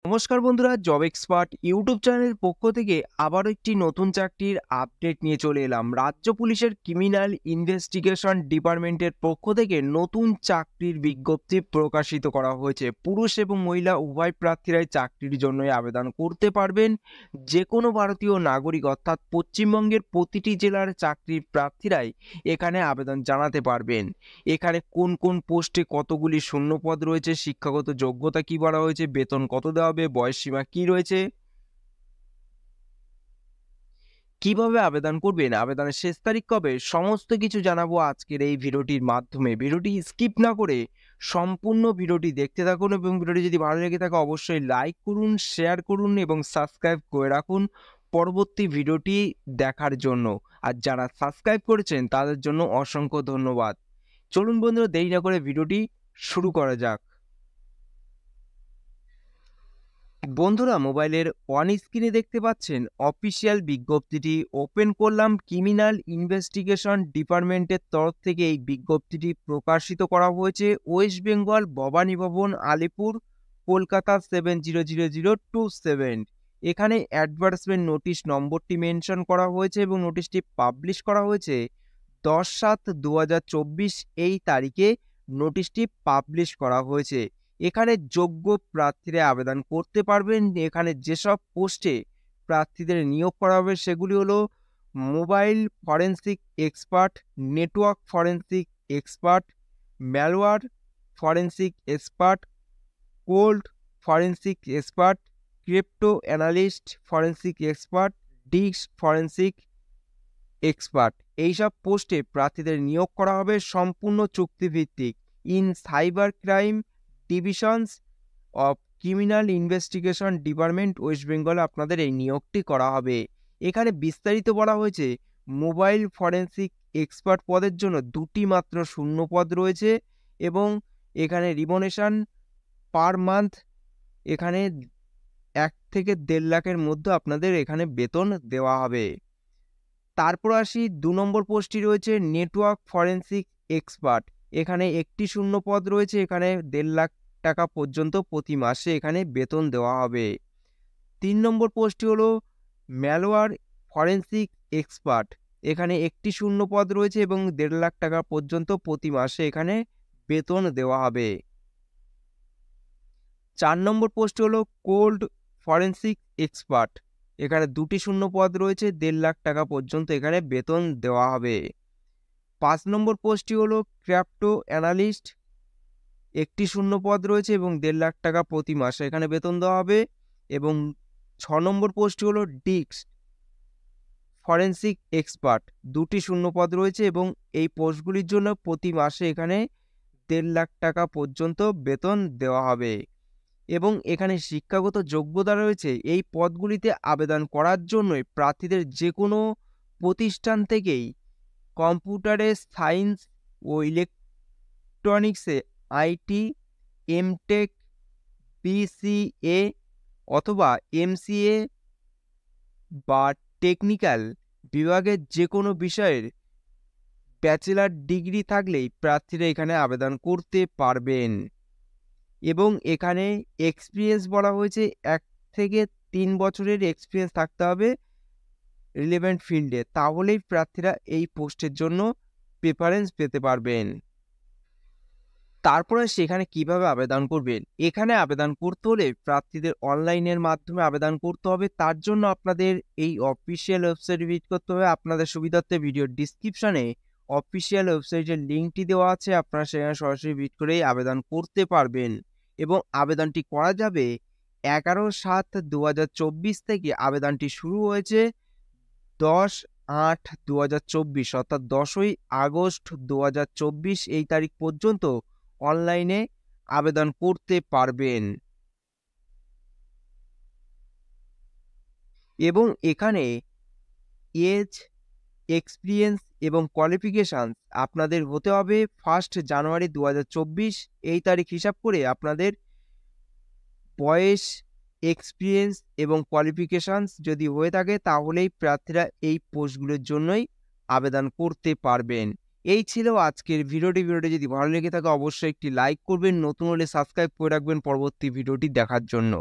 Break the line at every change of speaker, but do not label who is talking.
নমস্কার বন্ধুরা, job expert YouTube চ্যানেলের পক্ষ থেকে আবারও একটি নতুন চাকরির আপডেট নিয়ে চলে এলাম। রাজ্য পুলিশের ক্রিমিনাল ইনভেস্টিগেশন ডিপার্টমেন্টের পক্ষ থেকে নতুন চাকরির বিজ্ঞপ্তি প্রকাশিত করা হয়েছে। পুরুষ এবং মহিলা উভয় প্রার্থীরাই চাকরির জন্যই আবেদন করতে পারবেন। যে কোনো ভারতীয় নাগরিক অর্থাৎ পশ্চিমবঙ্গের প্রতিটি জেলার চাকরির প্রার্থীরাই এখানে আবেদন জানাতে পারবেন। এখানে কোন কোন পোস্টে কতগুলি শূন্যপদ রয়েছে, শিক্ষাগত যোগ্যতা কি বলা হয়েছে, বেতন কত দেওয়া হবে, বয়স সীমা কি রয়েছে, কিভাবে আবেদন করবেন, আবেদনের শেষ তারিখ কবে, সমস্ত কিছু জানাবো আজকের এই ভিডিওটির মাধ্যমে। ভিডিওটি স্কিপ না করে সম্পূর্ণ ভিডিওটি দেখতে থাকুন এবং ভিডিওটি যদি ভালো লেগে থাকে অবশ্যই লাইক করুন, শেয়ার করুন এবং সাবস্ক্রাইব করে রাখুন পরবর্তী ভিডিওটি দেখার জন্য। আর যারা সাবস্ক্রাইব করেছেন তাদের জন্য অসংখ্য ধন্যবাদ। চলুন বন্ধুরা, দেরি না করে ভিডিওটি শুরু করা যাক। বন্ধুরা, মোবাইলের অন স্ক্রিনে দেখতে পাচ্ছেন অফিসিয়াল বিজ্ঞপ্তিটি ওপেন করলাম। ক্রিমিনাল ইনভেস্টিগেশন ডিপার্টমেন্টের তরফ থেকে এই বিজ্ঞপ্তিটি প্রকাশিত করা হয়েছে। ওয়েস্ট বেঙ্গল, ভবানী ভবন, আলিপুর, কলকাতা 700027। এখানে অ্যাডভার্টাইজমেন্ট নোটিশ নম্বরটি মেনশন করা হয়েছে এবং নোটিশটি পাবলিশ করা হয়েছে 10/7/2024 এই তারিখে নোটিশটি পাবলিশ করা হয়েছে। এখানে যোগ্য প্রার্থীরা আবেদন করতে পারবেন। এখানে যেসব পোস্টে প্রার্থীদের নিয়োগ করা হবে সেগুলি হলো mobile forensic expert, network forensic expert, malware forensic expert, cloud forensic expert, crypto analyst forensic expert, disk forensic expert. এইসব পোস্টে প্রার্থীদের নিয়োগ করা হবে সম্পূর্ণ চুক্তিভিত্তিক। In cyber crime divisions of criminal investigation department, West Bengal আপনাদের এই নিয়োগটি করা হবে। এখানে বিস্তারিত বলা হয়েছে মোবাইল ফরেন্সিক এক্সপার্ট পদের জন্য 2টি মাত্র শূন্য পদ রয়েছে এবং এখানে রিমুনারেশন পার মান্থ এখানে 1 থেকে 1.5 লাখের মধ্যে আপনাদের এখানে বেতন দেওয়া হবে। তারপর আসি 2 নম্বর পোস্টটি রয়েছে নেটওয়ার্ক ফরেন্সিক এক্সপার্ট। এখানে একটি শূন্য পদ রয়েছে। এখানে 1.5 লাখ টাকা পর্যন্ত প্রতি মাসে এখানে বেতন দেওয়া হবে। 3 নম্বর পোস্টটি হলো ম্যালওয়্যার ফরেন্সিক এক্সপার্ট। এখানে একটি শূন্য পদ রয়েছে এবং 1.5 লাখ টাকা পর্যন্ত প্রতি মাসে এখানে বেতন দেওয়া হবে। 4 নম্বর পোস্টটি হলো কোল্ড ফরেন্সিক এক্সপার্ট। এখানে 2টি শূন্য পদ রয়েছে, 1.5 লাখ টাকা পর্যন্ত এখানে বেতন দেওয়া হবে। 5 নম্বর পোস্টটি হলো ক্রিপ্টো অ্যানালিস্ট। একটি শূন্য পদ রয়েছে এবং 1.5 লাখ টাকা প্রতি মাসে এখানে বেতন দেওয়া হবে। এবং 6 নম্বর পোস্টটি হলো ডিস্ক ফরেন্সিক এক্সপার্ট। 2টি শূন্য পদ রয়েছে এবং এই পোস্টগুলির জন্য প্রতি মাসে এখানে 1.5 লাখ টাকা পর্যন্ত বেতন দেওয়া হবে। এবং এখানে শিক্ষাগত যোগ্যতা রয়েছে। এই পদগুলিতে আবেদন করার জন্যই প্রার্থীদের যে কোনো প্রতিষ্ঠান থেকেই কম্পিউটারে সায়েন্স ও ইলেকট্রনিক্সে আইটি, এমটেক, বিসিএ অথবা এমসিএ বা টেকনিক্যাল বিভাগের যে কোনো বিষয়ের ব্যাচেলার ডিগ্রি থাকলেই প্রার্থীরা এখানে আবেদন করতে পারবেন। এবং এখানে এক্সপিরিয়েন্স বলা হয়েছে 1 থেকে 3 বছরের এক্সপিরিয়েন্স থাকতে হবে রিলেভেন্ট ফিল্ডে, তাহলেই প্রার্থীরা এই পোস্টের জন্য প্রেফারেন্স পেতে পারবেন। তারপরে সেখানে কিভাবে আবেদন করবেন? এখানে আবেদন করতে হলে প্রার্থীদের অনলাইনের মাধ্যমে আবেদন করতে হবে। তার জন্য আপনাদের এই অফিসিয়াল ওয়েবসাইট ভিজিট করতে হবে। আপনাদের সুবিধার্থে ভিডিওর ডিসক্রিপশনে অফিসিয়াল ওয়েবসাইটের লিঙ্কটি দেওয়া আছে। আপনারা সেখানে সরাসরি ভিজিট করেই আবেদন করতে পারবেন এবং আবেদনটি করা যাবে 11/7/2024 থেকে। আবেদনটি শুরু হয়েছে 10/8/2024 অর্থাৎ 10ই আগস্ট 2024 এই তারিখ পর্যন্ত অনলাইনে আবেদন করতে পারবেন। এবং এখানে এজ, এক্সপিরিয়েন্স এবং কোয়ালিফিকেশানস আপনাদের হতে হবে 1 জানুয়ারি 2024 এই তারিখ হিসাব করে। আপনাদের বয়স, এক্সপিরিয়েন্স এবং কোয়ালিফিকেশানস যদি হয়ে থাকে তাহলেই প্রার্থীরা এই পোস্টগুলোর জন্যই আবেদন করতে পারবেন। এই ছিল আজকের ভিডিওটি। যদি ভালো লেগে থাকে অবশ্যই একটি লাইক করবেন, নতুন হলে সাবস্ক্রাইব করে রাখবেন পরবর্তী ভিডিওটি দেখার জন্য।